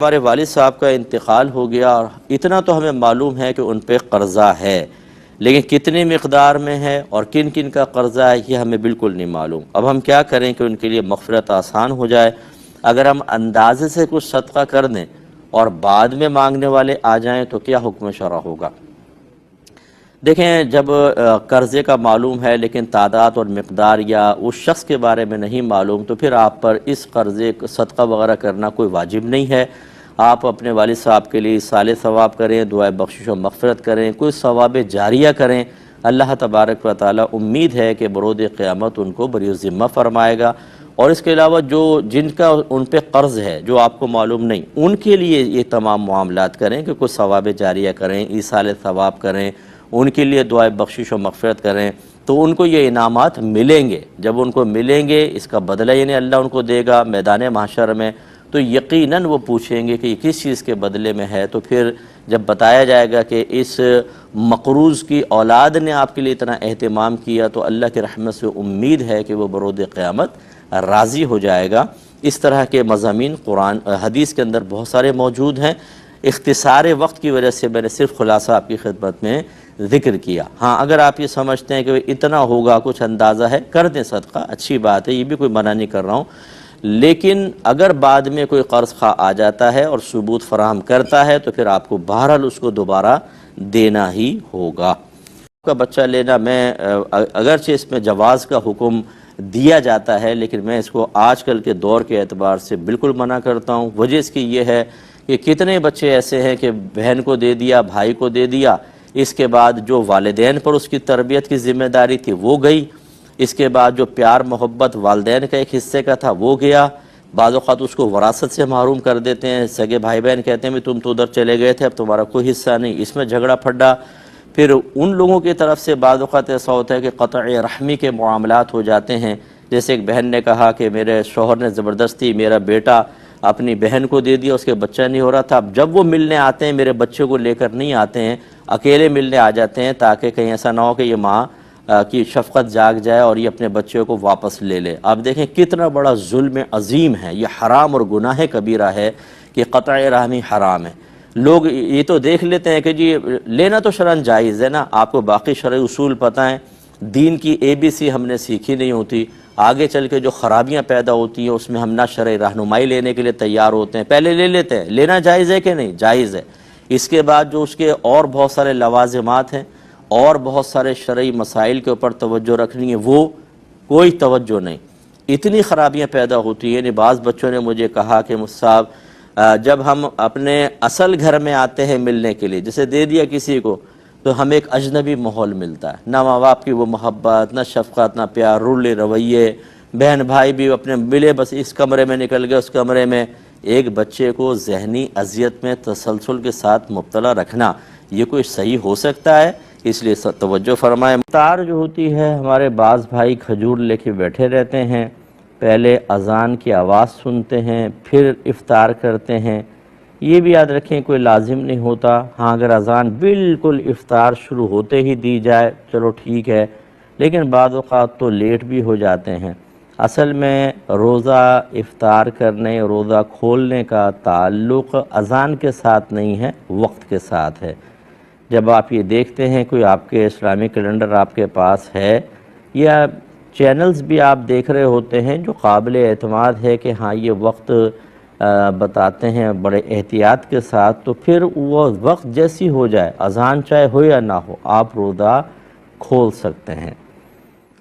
ہمارے والد صاحب کا انتقال ہو گیا اور اتنا تو ہمیں معلوم ہے کہ ان پہ قرضہ ہے، لیکن کتنی مقدار میں ہے اور کن کن کا قرضہ ہے یہ ہمیں بالکل نہیں معلوم۔ اب ہم کیا کریں کہ ان کے لیے مغفرت آسان ہو جائے؟ اگر ہم اندازے سے کچھ صدقہ کر دیں اور بعد میں مانگنے والے آ جائیں تو کیا حکم شرع ہوگا؟ دیکھیں، جب قرضے کا معلوم ہے لیکن تعداد اور مقدار یا اس شخص کے بارے میں نہیں معلوم، تو پھر آپ پر اس قرضے صدقہ وغیرہ کرنا کوئی واجب نہیں ہے۔ آپ اپنے والد صاحب کے لیے ایصال ثواب کریں، دعائے بخشش و مغفرت کریں، کوئی ثواب جاریہ کریں۔ اللہ تبارک و تعالی امید ہے کہ برود قیامت ان کو بری ذمہ فرمائے گا۔ اور اس کے علاوہ جن کا ان پہ قرض ہے جو آپ کو معلوم نہیں، ان کے لیے یہ تمام معاملات کریں کہ کوئی ثواب جاریہ کریں، ایصال ثواب کریں، ان کے لیے دعائے بخشش و مغفرت کریں، تو ان کو یہ انعامات ملیں گے۔ جب ان کو ملیں گے، اس کا بدلہ یعنی اللہ ان کو دے گا میدان محشر میں، تو یقیناً وہ پوچھیں گے کہ یہ کس چیز کے بدلے میں ہے۔ تو پھر جب بتایا جائے گا کہ اس مقروض کی اولاد نے آپ کے لیے اتنا اہتمام کیا، تو اللہ کی رحمت سے امید ہے کہ وہ برود قیامت راضی ہو جائے گا۔ اس طرح کے مضامین قرآن حدیث کے اندر بہت سارے موجود ہیں۔ اختصار وقت کی وجہ سے میں نے صرف خلاصہ آپ کی خدمت میں ذکر کیا۔ ہاں، اگر آپ یہ سمجھتے ہیں کہ اتنا ہوگا، کچھ اندازہ ہے، کر دیں صدقہ، اچھی بات ہے، یہ بھی کوئی منع نہیں کر رہا ہوں۔ لیکن اگر بعد میں کوئی قرض خواہ آ جاتا ہے اور ثبوت فراہم کرتا ہے تو پھر آپ کو بہرحال اس کو دوبارہ دینا ہی ہوگا۔ کا بچہ لینا، میں اگرچہ اس میں جواز کا حکم دیا جاتا ہے، لیکن میں اس کو آج کل کے دور کے اعتبار سے بالکل منع کرتا ہوں۔ وجہ اس کی یہ ہے کہ کتنے بچے ایسے ہیں کہ بہن کو دے دیا، بھائی کو دے دیا، اس کے بعد جو والدین پر اس کی تربیت کی ذمہ داری تھی وہ گئی، اس کے بعد جو پیار محبت والدین کا ایک حصے کا تھا وہ گیا۔ بعض اوقات اس کو وراثت سے محروم کر دیتے ہیں، سگے بھائی بہن کہتے ہیں تم تو ادھر چلے گئے تھے، اب تمہارا کوئی حصہ نہیں، اس میں جھگڑا پھڈا۔ پھر ان لوگوں کی طرف سے بعض اوقات ایسا ہوتا ہے کہ قطع رحمی کے معاملات ہو جاتے ہیں۔ جیسے ایک بہن نے کہا کہ میرے شوہر نے زبردستی میرا بیٹا اپنی بہن کو دے دیا، اس کے بچہ نہیں ہو رہا تھا، اب جب وہ ملنے آتے ہیں میرے بچے کو لے کر نہیں آتے ہیں، اکیلے ملنے آ جاتے ہیں تاکہ کہیں ایسا نہ ہو کہ یہ ماں کی شفقت جاگ جائے اور یہ اپنے بچے کو واپس لے لے۔ آپ دیکھیں کتنا بڑا ظلم عظیم ہے، یہ حرام اور گناہ کبیرہ ہے کہ قطع رحمی حرام ہے۔ لوگ یہ تو دیکھ لیتے ہیں کہ جی لینا تو شرعاً جائز ہے نا، آپ کو باقی شرعی اصول پتہ ہیں، دین کی ABC ہم نے سیکھی نہیں ہوتی، آگے چل کے جو خرابیاں پیدا ہوتی ہیں اس میں ہم نہ شرعی رہنمائی لینے کے لیے تیار ہوتے ہیں، پہلے لے لیتے ہیں۔ لینا جائز ہے کہ نہیں؟ جائز ہے۔ اس کے بعد جو اس کے اور بہت سارے لوازمات ہیں اور بہت سارے شرعی مسائل کے اوپر توجہ رکھنی ہے، وہ کوئی توجہ نہیں، اتنی خرابیاں پیدا ہوتی ہیں۔ یعنی بعض بچوں نے مجھے کہا کہ صاحب جب ہم اپنے اصل گھر میں آتے ہیں ملنے کے لیے، جیسے دے دیا کسی کو، تو ہمیں ایک اجنبی ماحول ملتا ہے، نہ ماں باپ کی وہ محبت، نہ شفقت، نہ پیار، رولے رویے، بہن بھائی بھی اپنے ملے بس اس کمرے میں نکل گئے اس کمرے میں۔ ایک بچے کو ذہنی اذیت میں تسلسل کے ساتھ مبتلا رکھنا یہ کوئی صحیح ہو سکتا ہے؟ اس لیے توجہ فرمائیں۔ افطار جو ہوتی ہے، ہمارے بعض بھائی کھجور لے کے بیٹھے رہتے ہیں، پہلے اذان کی آواز سنتے ہیں پھر افطار کرتے ہیں، یہ بھی یاد رکھیں کوئی لازم نہیں ہوتا۔ ہاں، اگر اذان بالکل افطار شروع ہوتے ہی دی جائے چلو ٹھیک ہے، لیکن بعض اوقات تو لیٹ بھی ہو جاتے ہیں۔ اصل میں روزہ افطار کرنے، روزہ کھولنے کا تعلق اذان کے ساتھ نہیں ہے، وقت کے ساتھ ہے۔ جب آپ یہ دیکھتے ہیں کوئی آپ کے اسلامی کیلنڈر آپ کے پاس ہے یا چینلز بھی آپ دیکھ رہے ہوتے ہیں جو قابل اعتماد ہے کہ ہاں یہ وقت بتاتے ہیں بڑے احتیاط کے ساتھ، تو پھر وہ وقت جیسی ہو جائے، اذان چاہے ہو یا نہ ہو، آپ روزہ کھول سکتے ہیں۔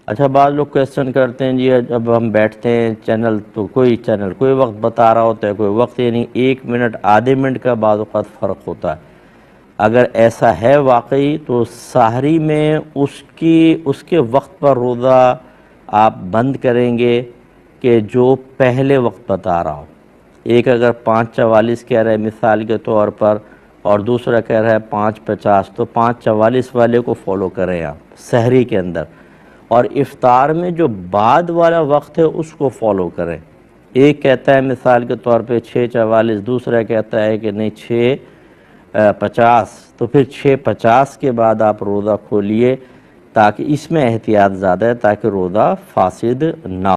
اچھا، بعض لوگ کویسچن کرتے ہیں جی جب ہم بیٹھتے ہیں چینل تو کوئی چینل کوئی وقت بتا رہا ہوتا ہے، کوئی وقت یعنی 1 منٹ آدھے منٹ کا بعض اوقات فرق ہوتا ہے۔ اگر ایسا ہے واقعی تو سحری میں اس کے وقت پر روزہ آپ بند کریں گے کہ جو پہلے وقت بتا رہا ہو۔ ایک اگر 5:44 کہہ رہا ہے مثال کے طور پر اور دوسرا کہہ رہا ہے 5:50، تو 5:44 والے کو فالو کریں آپ سحری کے اندر، اور افطار میں جو بعد والا وقت ہے اس کو فالو کریں۔ ایک کہتا ہے مثال کے طور پہ 6:44، دوسرا کہتا ہے کہ نہیں 6:50، تو پھر 6:50 کے بعد آپ روزہ کھولیے، تاکہ اس میں احتیاط زیادہ ہے تاکہ روزہ فاسد نہ